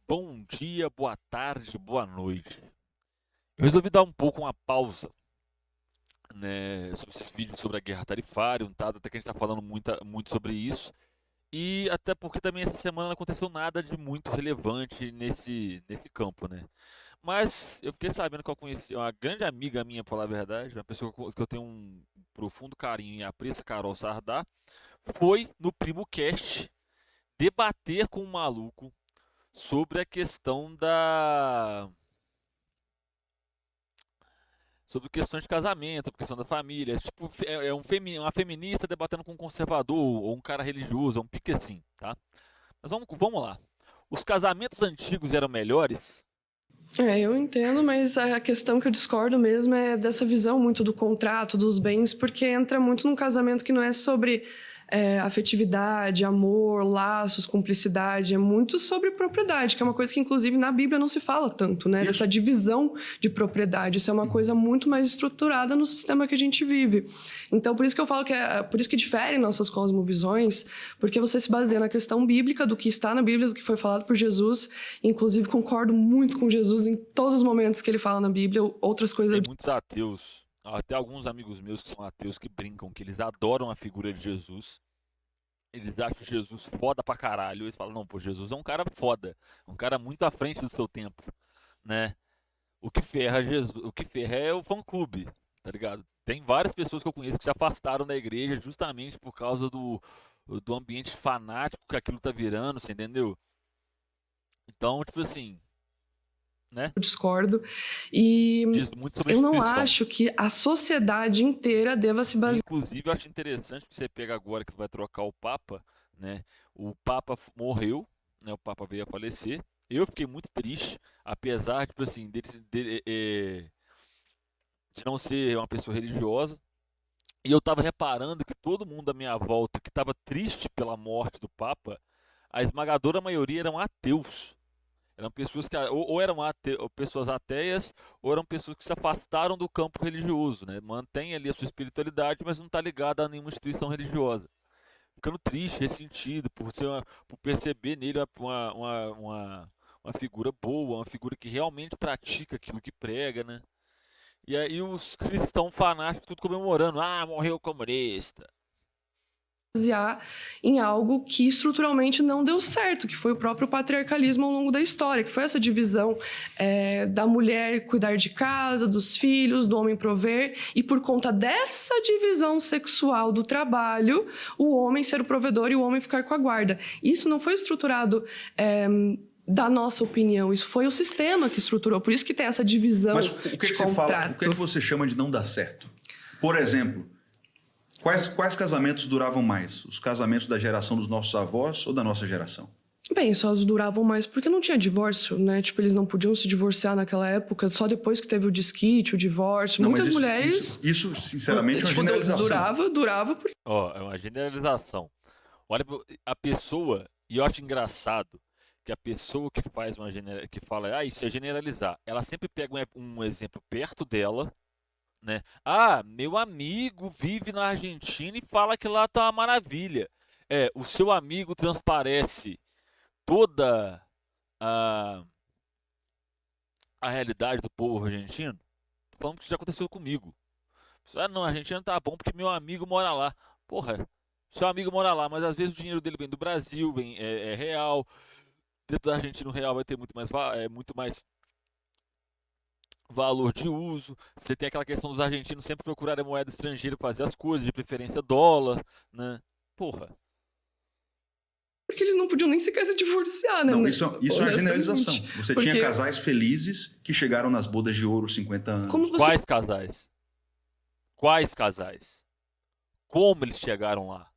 Bom dia, boa tarde, boa noite. Eu resolvi dar um pouco uma pausa, né, sobre esses vídeos sobre a guerra tarifária, tá? Até que a gente está falando muito sobre isso. E até porque também essa semana não aconteceu nada de muito relevante nesse campo, né? Mas eu fiquei sabendo que eu conheci uma grande amiga minha, pra falar a verdade, uma pessoa que eu tenho um profundo carinho e apreço, a Carol Sardá, foi no Primo Cast debater com um maluco sobre a questão sobre questões de casamento, sobre questão da família. Tipo, uma feminista debatendo com um conservador ou um cara religioso, é um pique assim, tá? Mas vamos lá. Os casamentos antigos eram melhores? Eu entendo, mas a questão que eu discordo mesmo é dessa visão muito do contrato, dos bens, porque entra muito num casamento que não é sobre afetividade, amor, laços, cumplicidade, é muito sobre propriedade, que é uma coisa que, inclusive, na Bíblia não se fala tanto, né? Isso. Dessa divisão de propriedade. Isso é uma coisa muito mais estruturada no sistema que a gente vive. Então, por isso que eu falo por isso que diferem nossas cosmovisões, porque você se baseia na questão bíblica, do que está na Bíblia, do que foi falado por Jesus. Inclusive, concordo muito com Jesus em todos os momentos que ele fala na Bíblia. Outras coisas. Tem muitos ateus, até alguns amigos meus que são ateus que brincam que eles adoram a figura de Jesus. Eles acham Jesus foda pra caralho. Eles falam, não, pô, Jesus é um cara foda, um cara muito à frente do seu tempo, né? O que ferra Jesus, o que ferra é o fã-clube, tá ligado? Tem várias pessoas que eu conheço que se afastaram da igreja justamente por causa do ambiente fanático que aquilo tá virando, você entendeu? Então, tipo assim, né? Eu discordo. E Diz muito sobre a eu não instituição. acho que a sociedade inteira deva se basear. Inclusive, eu acho interessante que você pega agora que vai trocar o Papa, né? O Papa morreu, né? O Papa veio a falecer. Eu fiquei muito triste, apesar, tipo assim, de não ser uma pessoa religiosa. E eu estava reparando que todo mundo à minha volta que estava triste pela morte do Papa, a esmagadora maioria eram ateus. Eram pessoas que ou eram ou pessoas ateias, ou eram pessoas que se afastaram do campo religioso, né? Mantém ali a sua espiritualidade, mas não está ligada a nenhuma instituição religiosa. Ficando triste, ressentido por perceber nele uma figura boa, uma figura que realmente pratica aquilo que prega, né? E aí os cristãos fanáticos tudo comemorando. Ah, morreu o comunista. Em algo que estruturalmente não deu certo, que foi o próprio patriarcalismo ao longo da história, que foi essa divisão da mulher cuidar de casa, dos filhos, do homem prover, e por conta dessa divisão sexual do trabalho, o homem ser o provedor e o homem ficar com a guarda. Isso não foi estruturado da nossa opinião, isso foi o sistema que estruturou, por isso que tem essa divisão Mas o que, que de você fala, o que, contrato. que você chama de não dar certo? Por exemplo, quais casamentos duravam mais? Os casamentos da geração dos nossos avós ou da nossa geração? Bem, só duravam mais porque não tinha divórcio, né? Tipo, eles não podiam se divorciar naquela época, só depois que teve o desquite, o divórcio. Não, mas Muitas mulheres, isso, sinceramente, é uma tipo, generalização. durava porque Ó, é uma generalização. Olha a pessoa, e eu acho engraçado que a pessoa que faz que fala, ah, isso é generalizar, ela sempre pega um exemplo perto dela, né? Ah, meu amigo vive na Argentina e fala que lá tá uma maravilha. É, o seu amigo transparece toda a, a realidade do povo argentino. Tô falando que isso já aconteceu comigo. Ah, não, a Argentina tá bom porque meu amigo mora lá. Porra, seu amigo mora lá, mas às vezes o dinheiro dele vem do Brasil, é real. Dentro da Argentina o real vai ter muito mais valor de uso. Você tem aquela questão dos argentinos sempre procurarem moeda estrangeira para fazer as coisas, de preferência dólar, né? Porra. eles não podiam nem sequer se divorciar, né? Não, isso é uma generalização. Honestamente. Você tinha Porque, casais felizes que chegaram nas bodas de ouro 50 como anos. você. Quais casais? Quais casais? Como eles chegaram lá?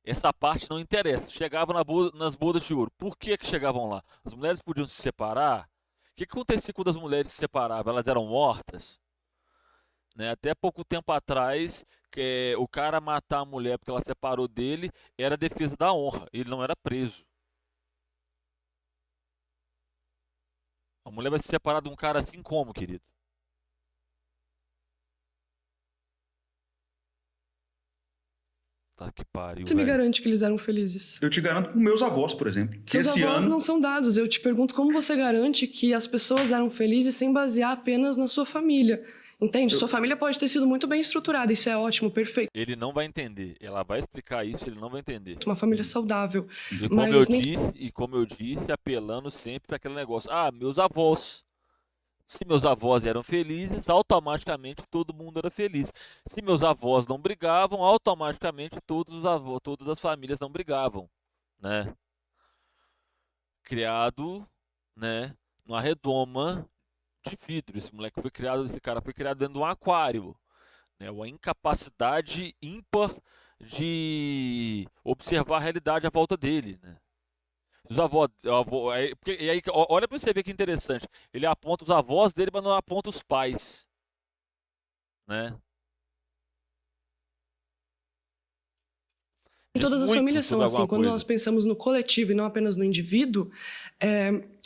Essa parte não interessa. Chegavam nas bodas de ouro. Por que que chegavam lá? As mulheres podiam se separar? O que que acontecia quando as mulheres se separavam? Elas eram mortas? Né? Até pouco tempo atrás, o cara matar a mulher porque ela separou dele era defesa da honra. Ele não era preso. A mulher vai se separar de um cara assim como, querido? Puta que pariu, Você me velho. garante que eles eram felizes? Eu te garanto com meus avós, por exemplo. Que Seus esse avós ano. não são dados. Eu te pergunto como você garante que as pessoas eram felizes sem basear apenas na sua família. Entende? Sua família pode ter sido muito bem estruturada, isso é ótimo, perfeito. Ele não vai entender. Ela vai explicar isso, ele não vai entender. Uma família saudável. E como eu disse, apelando sempre para aquele negócio. Ah, meus avós. Se meus avós eram felizes, automaticamente todo mundo era feliz. Se meus avós não brigavam, automaticamente todas as famílias não brigavam, né? Criado, né, numa redoma de vidro. Esse cara foi criado dentro de um aquário, né? Uma incapacidade ímpar de observar a realidade à volta dele, né? E aí, olha pra você ver que interessante. Ele aponta os avós dele, mas não aponta os pais, né? Em Diz todas as muito famílias são sobre assim. alguma Quando coisa. nós pensamos no coletivo e não apenas no indivíduo,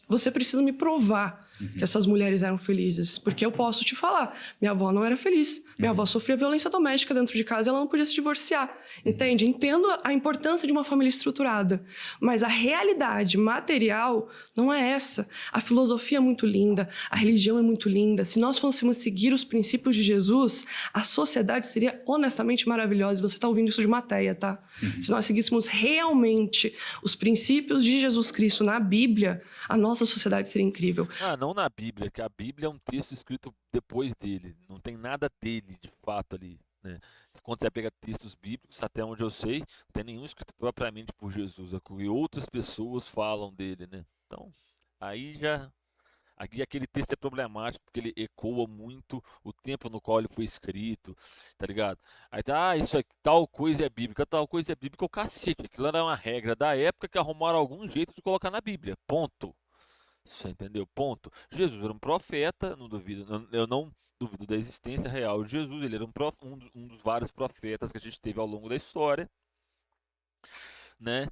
você precisa me provar que essas mulheres eram felizes. Porque eu posso te falar, minha avó não era feliz. Minha avó sofria violência doméstica dentro de casa e ela não podia se divorciar. Entende? Entendo a importância de uma família estruturada. Mas a realidade material não é essa. A filosofia é muito linda, a religião é muito linda. Se nós fôssemos seguir os princípios de Jesus, a sociedade seria honestamente maravilhosa. E você está ouvindo isso de Mateia, tá? Se nós seguíssemos realmente os princípios de Jesus Cristo na Bíblia, a nossa sociedade seria incrível. Ah, não na Bíblia, que a Bíblia é um texto escrito depois dele. Não tem nada dele, de fato, ali, né? Quando você pega textos bíblicos, até onde eu sei, não tem nenhum escrito propriamente por Jesus, é que outras pessoas falam dele, né? Então, aí já... Aqui aquele texto é problemático porque ele ecoa muito o tempo no qual ele foi escrito, tá ligado? Aí tá, isso aqui, tal coisa é bíblica, o cacete. Aquilo era uma regra da época que arrumaram algum jeito de colocar na Bíblia. Ponto. Você entendeu? Ponto. Jesus era um profeta, não duvido, eu não duvido da existência real de Jesus. Ele era um dos vários profetas que a gente teve ao longo da história, né?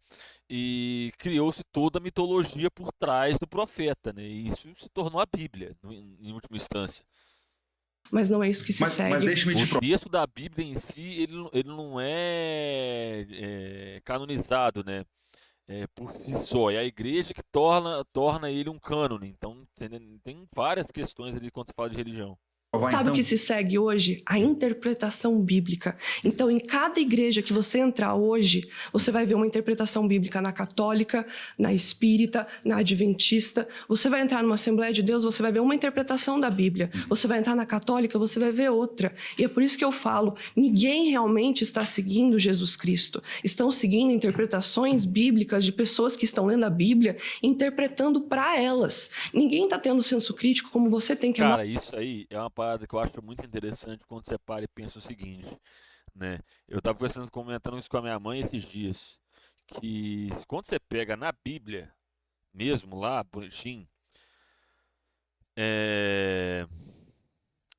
E criou-se toda a mitologia por trás do profeta, né? E isso se tornou a Bíblia, em última instância. Mas não é isso que se segue. Mas deixe-me te O texto da Bíblia em si, ele não é canonizado, né? Por si só. É a igreja que torna ele um cânone. Então, tem várias questões ali quando se fala de religião. provar, Sabe o então. que se segue hoje? A interpretação bíblica. Então, em cada igreja que você entrar hoje, você vai ver uma interpretação bíblica na católica, na espírita, na adventista. Você vai entrar numa Assembleia de Deus, você vai ver uma interpretação da Bíblia. Você vai entrar na católica, você vai ver outra. E é por isso que eu falo, ninguém realmente está seguindo Jesus Cristo. Estão seguindo interpretações bíblicas de pessoas que estão lendo a Bíblia, interpretando para elas. Ninguém está tendo senso crítico como você tem que... Cara, isso aí é uma parada que eu acho muito interessante quando você para e pensa o seguinte, né? Eu tava comentando isso com a minha mãe esses dias, que quando você pega na Bíblia, mesmo lá, bonitinho,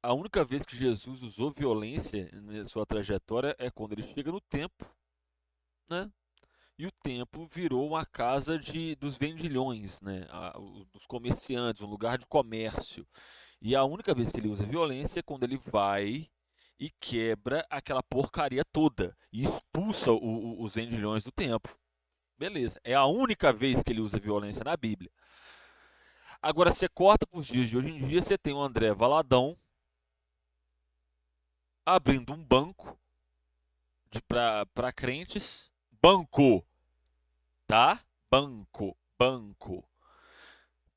a única vez que Jesus usou violência na sua trajetória é quando ele chega no templo, né? E o templo virou uma casa dos vendilhões, né? Dos comerciantes, um lugar de comércio. E a única vez que ele usa violência é quando ele vai e quebra aquela porcaria toda e expulsa os vendilhões do templo. Beleza, é a única vez que ele usa violência na Bíblia. Agora você corta para os dias de hoje em dia, você tem o André Valadão abrindo um banco para crentes. Banco, tá? Banco.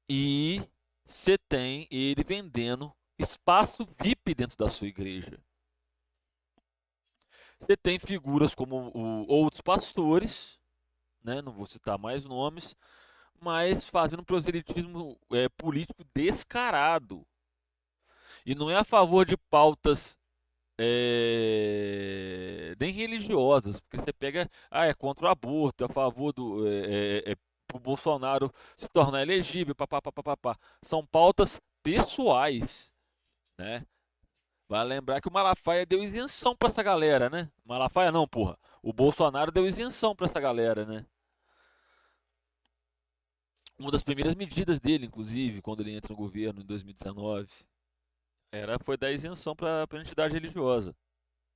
E você tem ele vendendo espaço VIP dentro da sua igreja. Você tem figuras como outros pastores, né? Não vou citar mais nomes, mas fazendo proselitismo político descarado. E não é a favor de pautas nem religiosas, porque você pega, é contra o aborto, é a favor pro Bolsonaro se tornar elegível, papapá. São pautas pessoais, né? Vai lembrar que o Malafaia deu isenção pra essa galera, né? Malafaia não, porra. O Bolsonaro deu isenção pra essa galera, né? Uma das primeiras medidas dele, inclusive, quando ele entra no governo em 2019, foi dar isenção pra entidade religiosa.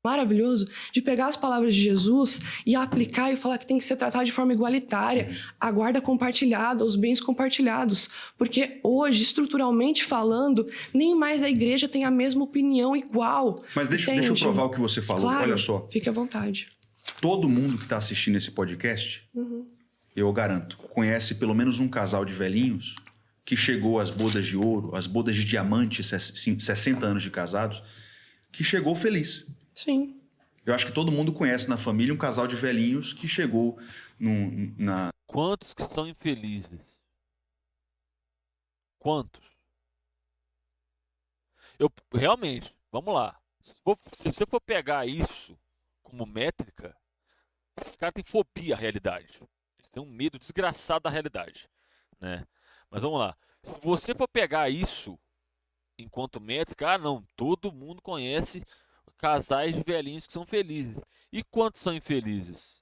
maravilhoso de pegar as palavras de Jesus e aplicar e falar que tem que ser tratado de forma igualitária, a guarda compartilhada, os bens compartilhados, porque hoje, estruturalmente falando, nem mais a igreja tem a mesma opinião igual. Mas deixa eu provar o que você falou. Claro, olha só. Fique à vontade. Todo mundo que está assistindo esse podcast, eu garanto, conhece pelo menos um casal de velhinhos que chegou às bodas de ouro, às bodas de diamante, 60 anos de casados, que chegou feliz. Sim. Eu acho que todo mundo conhece na família um casal de velhinhos que chegou na... Quantos que são infelizes? Quantos? Eu realmente, vamos lá. Se você for pegar isso como métrica, esses caras têm fobia à realidade. Eles têm um medo desgraçado da realidade, né? Mas vamos lá. Se você for pegar isso enquanto métrica, não, todo mundo conhece casais de velhinhos que são felizes. E quantos são infelizes?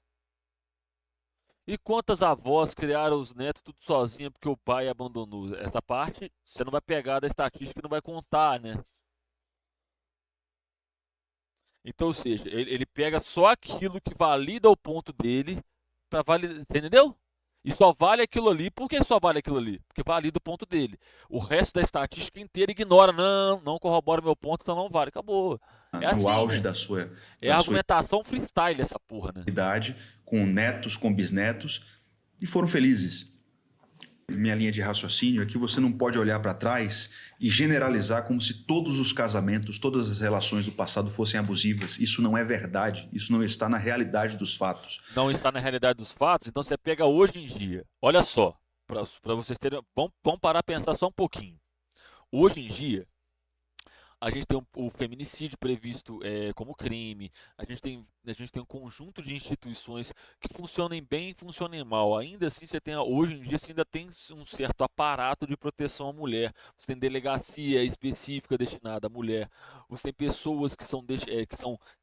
E quantas avós criaram os netos tudo sozinha porque o pai abandonou? Essa parte você não vai pegar da estatística e não vai contar, né? Então, ou seja, ele pega só aquilo que valida o ponto dele para validar, entendeu? E só vale aquilo ali. Por que só vale aquilo ali? Porque valida o ponto dele. O resto da estatística inteira ignora. Não corrobora meu ponto, então não vale. Acabou. É assim, no auge né? da sua... É a argumentação freestyle essa porra, né? idade, com netos, com bisnetos, e foram felizes. Minha linha de raciocínio é que você não pode olhar para trás e generalizar como se todos os casamentos, todas as relações do passado fossem abusivas. Isso não é verdade, isso não está na realidade dos fatos. Não está na realidade dos fatos, então você pega hoje em dia. Olha só, para vocês terem... Vamos parar a pensar só um pouquinho. Hoje em dia, a gente tem o feminicídio previsto como crime, a gente tem um conjunto de instituições que funcionem bem e funcionem mal. Ainda assim, hoje em dia você ainda tem um certo aparato de proteção à mulher. Você tem delegacia específica destinada à mulher. Você tem pessoas que são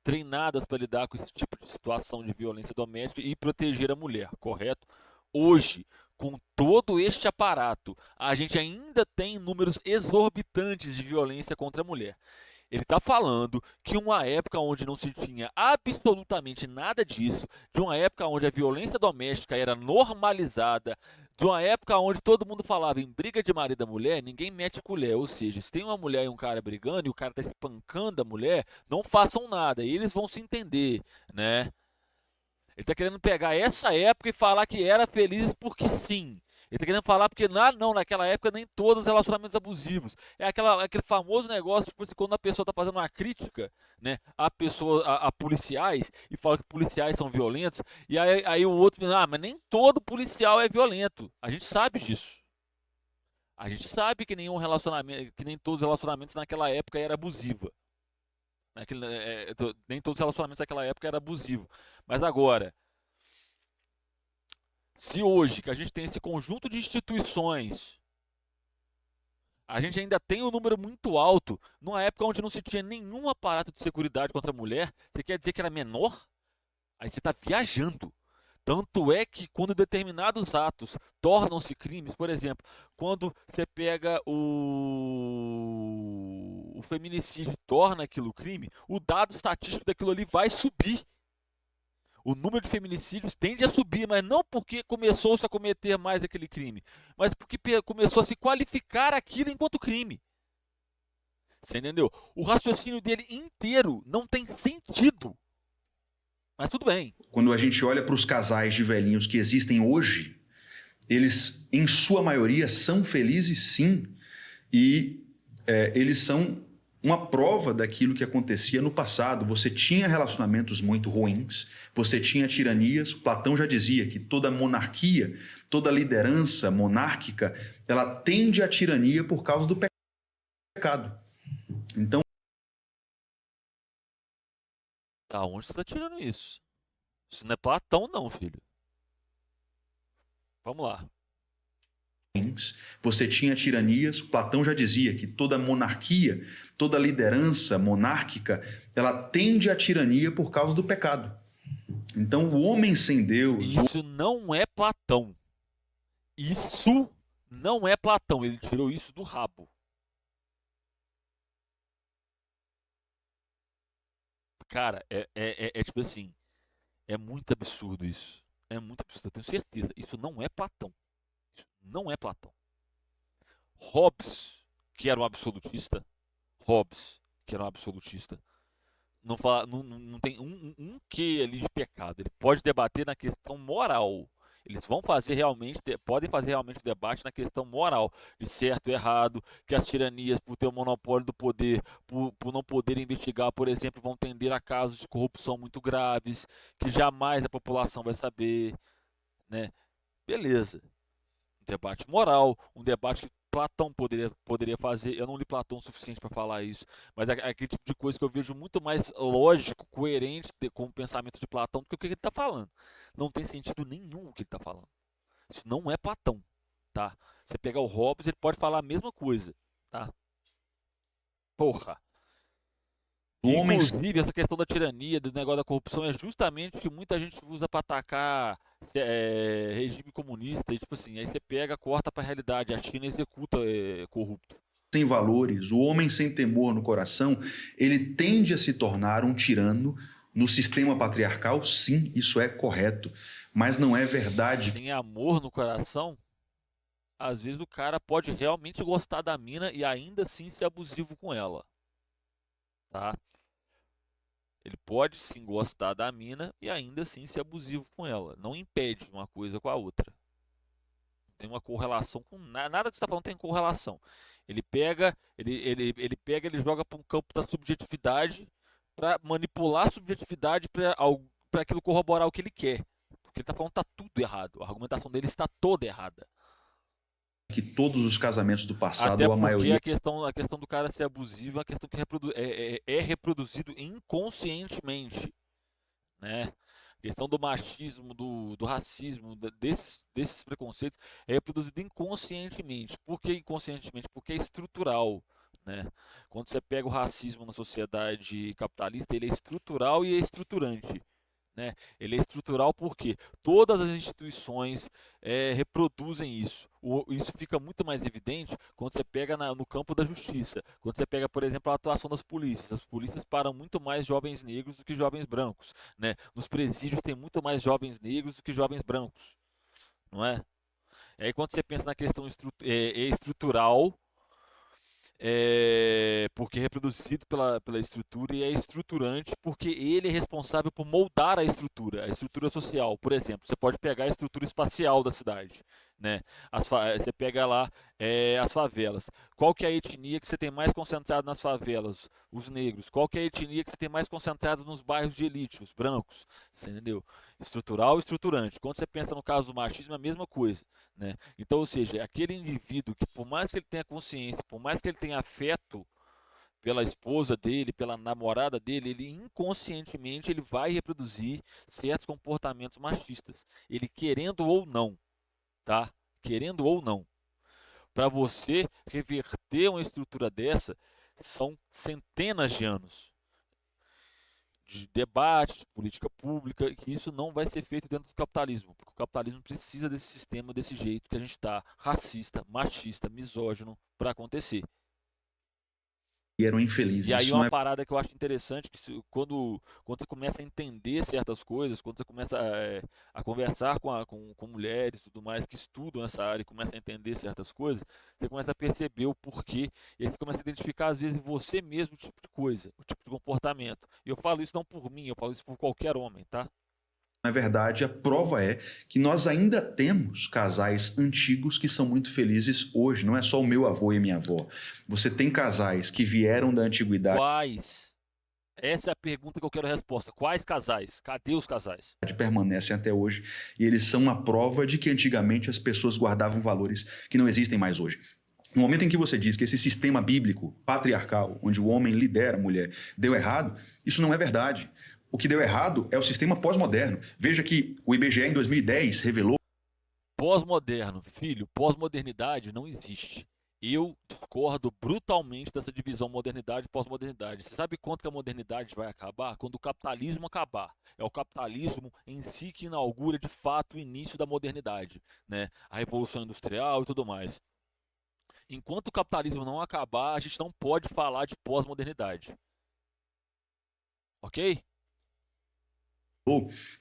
treinadas para lidar com esse tipo de situação de violência doméstica e proteger a mulher, correto? Hoje, com todo este aparato, a gente ainda tem números exorbitantes de violência contra a mulher. Ele está falando que uma época onde não se tinha absolutamente nada disso, de uma época onde a violência doméstica era normalizada, de uma época onde todo mundo falava em briga de marido e mulher, ninguém mete colher. Ou seja, se tem uma mulher e um cara brigando e o cara está espancando a mulher, não façam nada, e eles vão se entender, né? Ele está querendo pegar essa época e falar que era feliz porque sim. Ele está querendo falar porque naquela época nem todos os relacionamentos abusivos. É aquele famoso negócio, tipo assim, quando a pessoa está fazendo uma crítica, né, a policiais e fala que policiais são violentos, e aí o outro fala, mas nem todo policial é violento. A gente sabe disso. A gente sabe que nem todos os relacionamentos naquela época era abusiva. Nem todos os relacionamentos naquela época eram abusivos. Mas agora, se hoje que a gente tem esse conjunto de instituições, a gente ainda tem um número muito alto, numa época onde não se tinha nenhum aparato de seguridade contra a mulher, você quer dizer que era menor? Aí você está viajando. Tanto é que quando determinados atos tornam-se crimes, por exemplo, quando você pega o feminicídio e torna aquilo crime, o dado estatístico daquilo ali vai subir. O número de feminicídios tende a subir, mas não porque começou-se a cometer mais aquele crime, mas porque começou a se qualificar aquilo enquanto crime. Você entendeu? O raciocínio dele inteiro não tem sentido. Mas tudo bem. Quando a gente olha para os casais de velhinhos que existem hoje, eles, em sua maioria, são felizes sim. E eles são uma prova daquilo que acontecia no passado. Você tinha relacionamentos muito ruins, você tinha tiranias. Platão já dizia que toda monarquia, toda liderança monárquica, ela tende à tirania por causa do pecado. Então, Da onde você está tirando isso? Isso não é Platão, não, filho. Vamos lá. Você tinha tiranias. Platão já dizia que toda monarquia, toda liderança monárquica, ela tende à tirania por causa do pecado. Então, o homem sem Deus... Isso não é Platão. Isso não é Platão. Ele tirou isso do rabo. Cara, é tipo assim, é muito absurdo isso. É muito absurdo, eu tenho certeza. Isso não é Platão. Isso não é Platão. Hobbes, que era um absolutista, Hobbes, que era um absolutista, não, fala, não tem um quê ali de pecado. Ele pode debater na questão moral. Eles vão fazer realmente, podem fazer realmente debate na questão moral, de certo e errado, que as tiranias, por ter o monopólio do poder, por não poder investigar, por exemplo, vão tender a casos de corrupção muito graves, que jamais a população vai saber, né? Beleza. Um debate moral, um debate que Platão poderia fazer. Eu não li Platão o suficiente para falar isso, mas é aquele tipo de coisa que eu vejo muito mais lógico, coerente com o pensamento de Platão do que o que ele está falando. Não tem sentido nenhum o que ele está falando. Isso não é Platão, tá? Você pegar o Hobbes, ele pode falar a mesma coisa, tá? Porra. O E, homem inclusive, essa questão da tirania, do negócio da corrupção, é justamente o que muita gente usa para atacar regime comunista. E, tipo assim, aí você pega, corta para a realidade. A China executa corrupto. sem valores, o homem sem temor no coração, ele tende a se tornar um tirano no sistema patriarcal. Sim, isso é correto, mas não é verdade. Sem amor no coração, às vezes o cara pode realmente gostar da mina e ainda assim ser abusivo com ela, tá? Ele pode sim gostar da mina e ainda assim ser abusivo com ela. Não impede uma coisa com a outra. Não tem uma correlação com nada. Nada que você está falando tem correlação. Ele joga para um campo da subjetividade para manipular a subjetividade para aquilo corroborar o que ele quer. O que ele está falando está tudo errado. A argumentação dele está toda errada. Que todos os casamentos do passado, Até ou a porque maioria, a questão do cara ser abusivo é uma questão que é reproduzido inconscientemente, né? A questão do machismo, do racismo, desses preconceitos é reproduzido inconscientemente. Por que inconscientemente? Porque é estrutural, né? Quando você pega o racismo na sociedade capitalista, ele é estrutural e é estruturante. Né? Ele é estrutural porque todas as instituições reproduzem isso. Isso fica muito mais evidente quando você pega no campo da justiça. Quando você pega, por exemplo, a atuação das polícias. As polícias param muito mais jovens negros do que jovens brancos. Né? Nos presídios tem muito mais jovens negros do que jovens brancos. Não é? E aí quando você pensa na questão estrutural, porque é reproduzido pela estrutura e é estruturante porque ele é responsável por moldar a estrutura social. Por exemplo, você pode pegar a estrutura espacial da cidade, né? Você pega lá as favelas. Qual que é a etnia que você tem mais concentrado nas favelas? Os negros. Qual que é a etnia que você tem mais concentrado nos bairros de elite? Os brancos. Você entendeu? Estrutural e estruturante. Quando você pensa no caso do machismo, é a mesma coisa, né? Então, ou seja, aquele indivíduo que, por mais que ele tenha consciência, por mais que ele tenha afeto pela esposa dele, pela namorada dele, ele inconscientemente ele vai reproduzir certos comportamentos machistas. Ele querendo ou não, tá? Querendo ou não. Para você reverter uma estrutura dessa, são centenas de anos de debate, de política pública, e que isso não vai ser feito dentro do capitalismo, porque o capitalismo precisa desse sistema, desse jeito que a gente está, racista, machista, misógino, para acontecer. eram infelizes. E aí Isso uma não é parada que eu acho interessante, que quando você começa a entender certas coisas, quando você começa a conversar com mulheres e tudo mais que estudam essa área e começa a entender certas coisas, você começa a perceber o porquê, e aí você começa a identificar às vezes em você mesmo o tipo de coisa, o tipo de comportamento. E eu falo isso não por mim, eu falo isso por qualquer homem, tá? Na verdade, a prova é que nós ainda temos casais antigos que são muito felizes hoje. Não é só o meu avô e a minha avó. Você tem casais que vieram da antiguidade Quais? Essa é a pergunta que eu quero a resposta. Quais casais? Cadê os casais? e permanecem até hoje. E eles são uma prova de que antigamente as pessoas guardavam valores que não existem mais hoje. No momento em que você diz que esse sistema bíblico patriarcal, onde o homem lidera a mulher, deu errado, isso não é verdade. O que deu errado é o sistema pós-moderno. Veja que o IBGE em 2010 revelou Pós-moderno, filho, pós-modernidade não existe. Eu discordo brutalmente dessa divisão modernidade e pós-modernidade. Você sabe quando que a modernidade vai acabar? Quando o capitalismo acabar. É o capitalismo em si que inaugura de fato o início da modernidade, né? A revolução industrial e tudo mais. Enquanto o capitalismo não acabar, a gente não pode falar de pós-modernidade. Ok?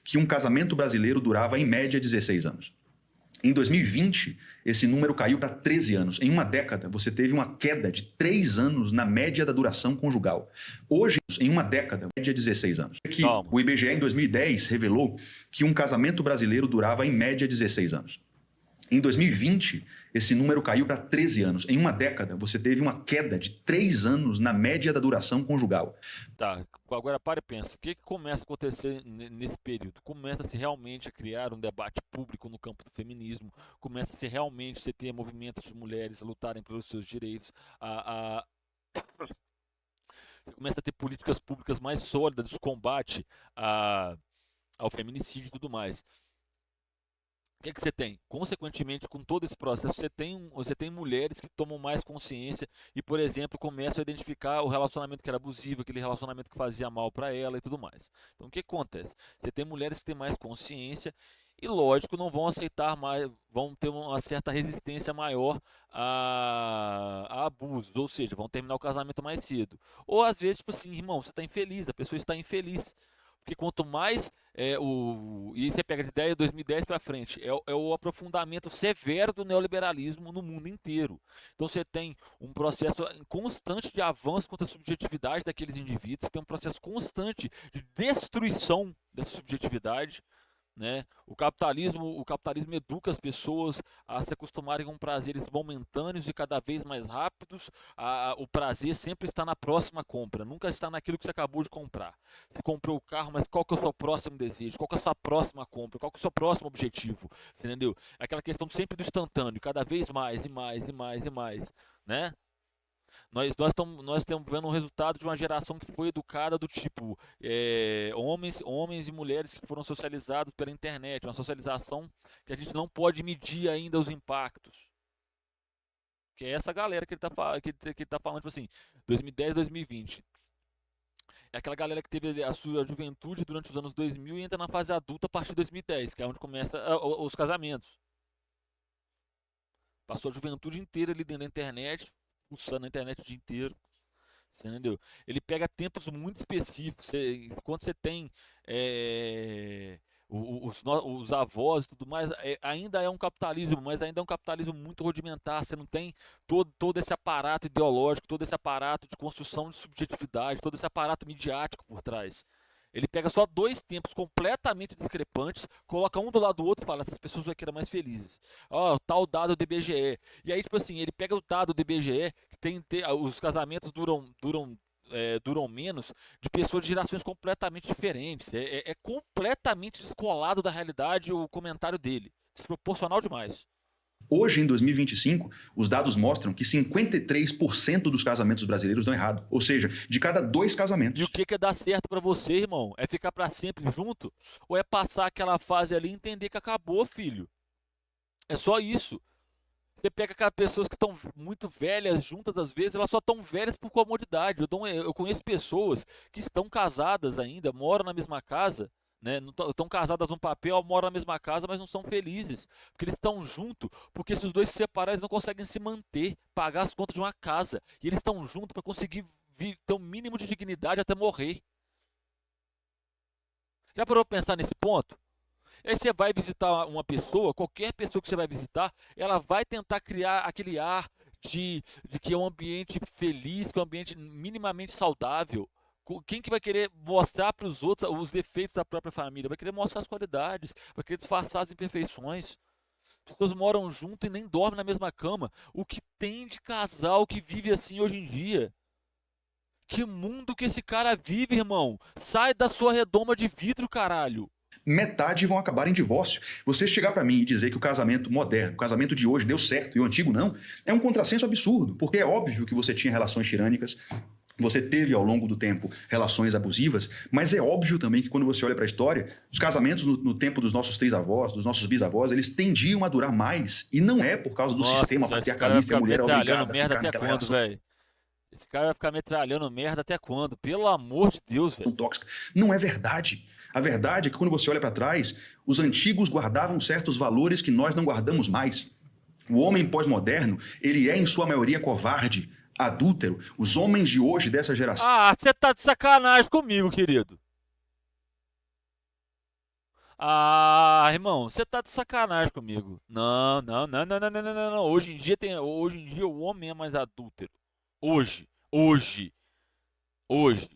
Que um casamento brasileiro durava em média 16 anos. Em 2020, esse número caiu para 13 anos. Em uma década, você teve uma queda de 3 anos na média da duração conjugal. Hoje, em uma década, média 16 anos. O IBGE, em 2010, revelou que um casamento brasileiro durava, em média, 16 anos. Em 2020, esse número caiu para 13 anos. Em uma década, você teve uma queda de 3 anos na média da duração conjugal. Tá, agora para e pensa. O que começa a acontecer nesse período? Começa-se realmente a criar um debate público no campo do feminismo. Começa-se realmente a ter movimentos de mulheres a lutarem pelos seus direitos. Você começa a ter políticas públicas mais sólidas de combate ao feminicídio e tudo mais. O que você tem? Consequentemente, com todo esse processo, você tem mulheres que tomam mais consciência e, por exemplo, começam a identificar o relacionamento que era abusivo, aquele relacionamento que fazia mal para ela e tudo mais. Então, o que acontece? Você tem mulheres que têm mais consciência e, lógico, não vão aceitar mais, vão ter uma certa resistência maior a abusos, ou seja, vão terminar o casamento mais cedo. Ou, às vezes, tipo assim, irmão, você está infeliz, a pessoa está infeliz. Porque quanto mais, e você pega de 2010 para frente, é o aprofundamento severo do neoliberalismo no mundo inteiro. Então você tem um processo constante de avanço contra a subjetividade daqueles indivíduos, você tem um processo constante de destruição dessa subjetividade. Né? O capitalismo educa as pessoas a se acostumarem com prazeres momentâneos e cada vez mais rápidos. O prazer sempre está na próxima compra, nunca está naquilo que você acabou de comprar. Você comprou o carro, mas qual que é o seu próximo desejo? Qual que é a sua próxima compra? Qual que é o seu próximo objetivo? Você entendeu? Aquela questão sempre do instantâneo, cada vez mais e mais e mais e mais, né? Nós estamos vendo um resultado de uma geração que foi educada do tipo homens e mulheres que foram socializados pela internet, uma socialização que a gente não pode medir ainda os impactos. Que é essa galera que ele tá falando, tipo assim, 2010, 2020. É aquela galera que teve a sua juventude durante os anos 2000 e entra na fase adulta a partir de 2010, que é onde começa os casamentos. Passou a juventude inteira ali dentro da internet, pulsando na internet o dia inteiro, você entendeu? Ele pega tempos muito específicos. Quando você tem os avós e tudo mais, ainda é um capitalismo, mas ainda é um capitalismo muito rudimentar. Você não tem todo esse aparato ideológico, todo esse aparato de construção de subjetividade, todo esse aparato midiático por trás. Ele pega só dois tempos completamente discrepantes, coloca um do lado do outro e fala, essas pessoas aqui eram mais felizes. Ó, tal dado do IBGE. E aí, tipo assim, ele pega o dado do IBGE, que os casamentos duram menos, de pessoas de gerações completamente diferentes. É completamente descolado da realidade o comentário dele. Desproporcional demais. Hoje, em 2025, os dados mostram que 53% dos casamentos brasileiros dão errado. Ou seja, de cada 2 casamentos. E o que é dar certo pra você, irmão? É ficar pra sempre junto? Ou é passar aquela fase ali e entender que acabou, filho? É só isso. Você pega aquelas pessoas que estão muito velhas juntas, às vezes, elas só estão velhas por comodidade. Eu conheço pessoas que estão casadas ainda, moram na mesma casa, né? Não estão casadas no papel, moram na mesma casa, mas não são felizes. Porque eles estão juntos, porque se os dois se separarem, eles não conseguem se manter, pagar as contas de uma casa. E eles estão juntos para conseguir ter um mínimo de dignidade até morrer. Já parou para pensar nesse ponto? Aí você vai visitar uma pessoa, qualquer pessoa que você vai visitar, ela vai tentar criar aquele ar de que é um ambiente feliz, que é um ambiente minimamente saudável. Quem que vai querer mostrar para os outros os defeitos da própria família? Vai querer mostrar as qualidades, vai querer disfarçar as imperfeições. As pessoas moram junto e nem dormem na mesma cama. O que tem de casal que vive assim hoje em dia? Que mundo que esse cara vive, irmão? Sai da sua redoma de vidro, caralho. Metade vão acabar em divórcio. Você chegar para mim e dizer que o casamento moderno, o casamento de hoje deu certo e o antigo não, é um contrassenso absurdo, porque é óbvio que você tinha relações tirânicas, você teve ao longo do tempo relações abusivas, mas é óbvio também que quando você olha para a história, os casamentos no tempo dos nossos trisavós, dos nossos bisavós, eles tendiam a durar mais, e não é por causa do sistema patriarcalista e a mulher obrigada a ficar naquela relação. Véio? Esse cara vai ficar metralhando merda até quando? Pelo amor de Deus, velho. Não é verdade. A verdade é que quando você olha para trás, os antigos guardavam certos valores que nós não guardamos mais. O homem pós-moderno, ele é em sua maioria covarde. adúltero, os homens de hoje, dessa geração, Ah, você tá de sacanagem comigo, querido. Ah, irmão, você tá de sacanagem comigo. Não, não, não, não, não, não, não, não, não. Hoje em dia o homem é mais adúltero. Hoje, hoje, hoje.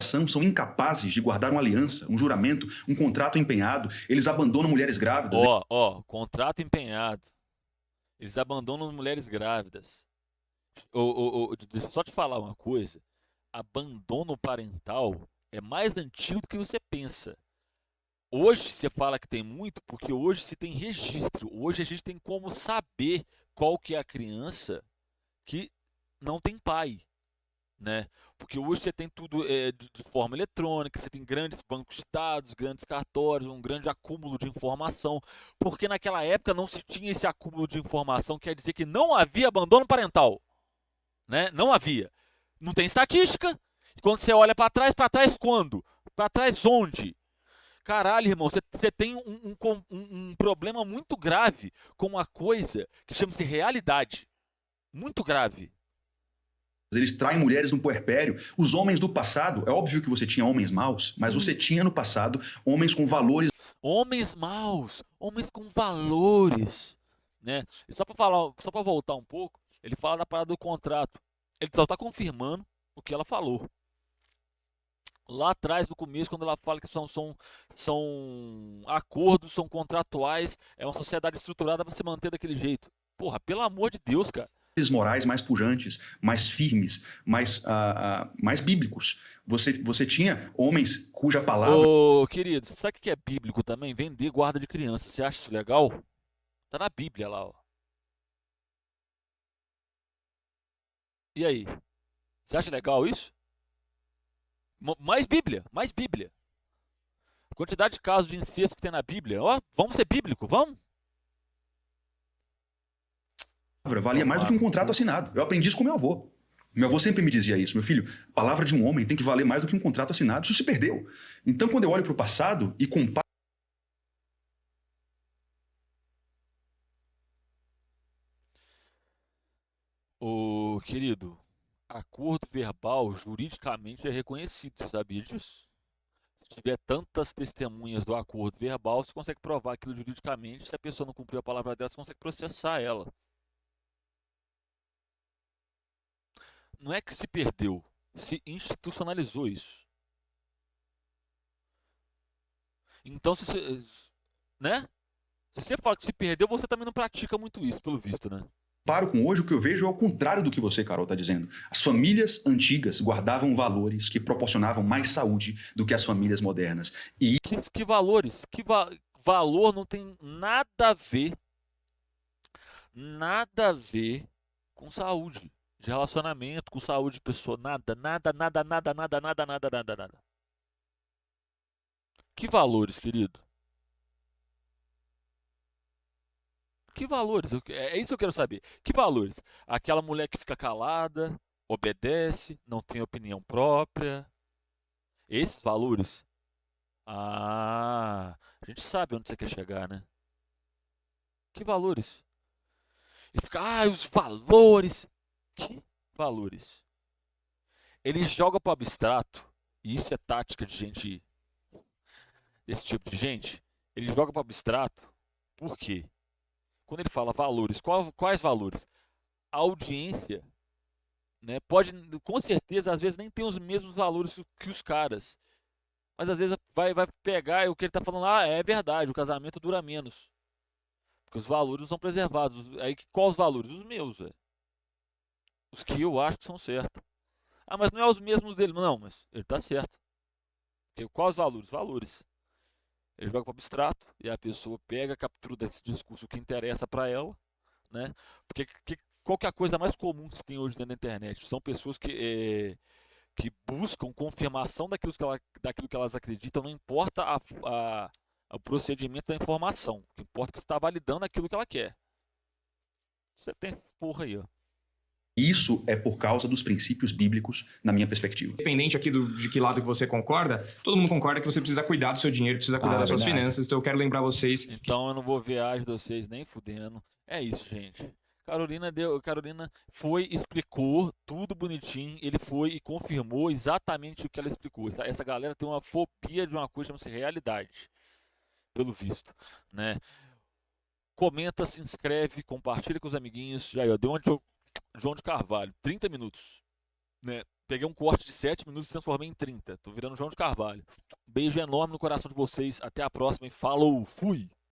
são incapazes de guardar uma aliança, um juramento, um contrato empenhado. Eles abandonam mulheres grávidas. Contrato empenhado. Eles abandonam mulheres grávidas. Deixa eu só te falar uma coisa. Abandono parental é mais antigo do que você pensa. Hoje você fala que tem muito porque hoje se tem registro. Hoje a gente tem como saber qual que é a criança que não tem pai, né? Porque hoje você tem tudo de forma eletrônica, você tem grandes bancos de dados, grandes cartórios, um grande acúmulo de informação. Porque naquela época não se tinha esse acúmulo de informação, quer dizer que não havia abandono parental, né? Não havia. Não tem estatística. E quando você olha para trás quando? Para trás onde? Caralho, irmão, você tem um problema muito grave com uma coisa que chama-se realidade. Muito grave. Eles traem mulheres no puerpério. Os homens do passado, é óbvio que você tinha homens maus, mas você tinha no passado homens com valores. Homens maus, homens com valores, né? E só para voltar um pouco, ele fala da parada do contrato. Ele só está confirmando o que ela falou. Lá atrás, no começo, quando ela fala que são acordos, são contratuais, é uma sociedade estruturada para se manter daquele jeito. Porra, pelo amor de Deus, cara. Morais mais pujantes, mais firmes, mais bíblicos. Você tinha homens cuja palavra. Ô, querido, sabe o que é bíblico também? Vender guarda de criança. Você acha isso legal? Tá na Bíblia lá, ó. E aí? Você acha legal isso? Mais Bíblia, mais Bíblia. A quantidade de casos de incesto que tem na Bíblia. Ó, vamos ser bíblico, vamos? Valia mais do que um contrato assinado. Eu aprendi isso com meu avô. Meu avô sempre me dizia isso. Meu filho, a palavra de um homem tem que valer mais do que um contrato assinado. Isso se perdeu. Então, quando eu olho para o passado e comparo. Ô, querido, acordo verbal juridicamente é reconhecido. Você sabia disso? Se tiver tantas testemunhas do acordo verbal, você consegue provar aquilo juridicamente. Se a pessoa não cumpriu a palavra dela, você consegue processar ela. Não é que se perdeu, se institucionalizou isso. Então, né? Se você fala que se perdeu, você também não pratica muito isso, pelo visto, né? Paro com hoje, o que eu vejo é o contrário do que você, Carol, está dizendo. As famílias antigas guardavam valores que proporcionavam mais saúde do que as famílias modernas. E que valores? Valor não tem nada a ver com saúde de relacionamento, com saúde de pessoa, nada, nada, nada, nada, nada, nada, nada, nada, nada. Que valores, querido? Que valores? É isso que eu quero saber. Que valores? Aquela mulher que fica calada, obedece, não tem opinião própria. Esses valores? Ah, a gente sabe onde você quer chegar, né? Que valores? E fica, os valores. Que valores? Ele joga para o abstrato, e isso é tática de gente, desse tipo de gente. Ele joga para o abstrato, por quê? Quando ele fala valores, quais valores? A audiência, né, pode, com certeza, às vezes nem tem os mesmos valores que os caras. Mas às vezes vai pegar e o que ele está falando lá é verdade, o casamento dura menos. Porque os valores não são preservados. Aí quais os valores? Os meus, velho. Os que eu acho que são certos. Ah, mas não é os mesmos dele. Não, mas ele está certo. Porque quais os valores? Valores. Ele joga para o abstrato e a pessoa pega, captura desse discurso o que interessa para ela, né? Porque qual que é a coisa mais comum que se tem hoje dentro da internet? São pessoas que buscam confirmação daquilo que elas acreditam, não importa o procedimento da informação. O que importa é que você está validando aquilo que ela quer. Você tem essa porra aí, ó. Isso é por causa dos princípios bíblicos, na minha perspectiva. Independente aqui de que lado que você concorda, todo mundo concorda que você precisa cuidar do seu dinheiro, precisa cuidar das suas finanças. Então eu quero lembrar vocês. Então eu não vou ver a arte de vocês nem fudendo. É isso, gente. Carolina foi, explicou tudo bonitinho. Ele foi e confirmou exatamente o que ela explicou. Essa galera tem uma fobia de uma coisa que chama-se realidade, pelo visto, né? Comenta, se inscreve, compartilha com os amiguinhos. Já deu onde João de Carvalho, 30 minutos, né? Peguei um corte de 7 minutos e transformei em 30. Tô virando João de Carvalho. Beijo enorme no coração de vocês. Até a próxima e falou, fui!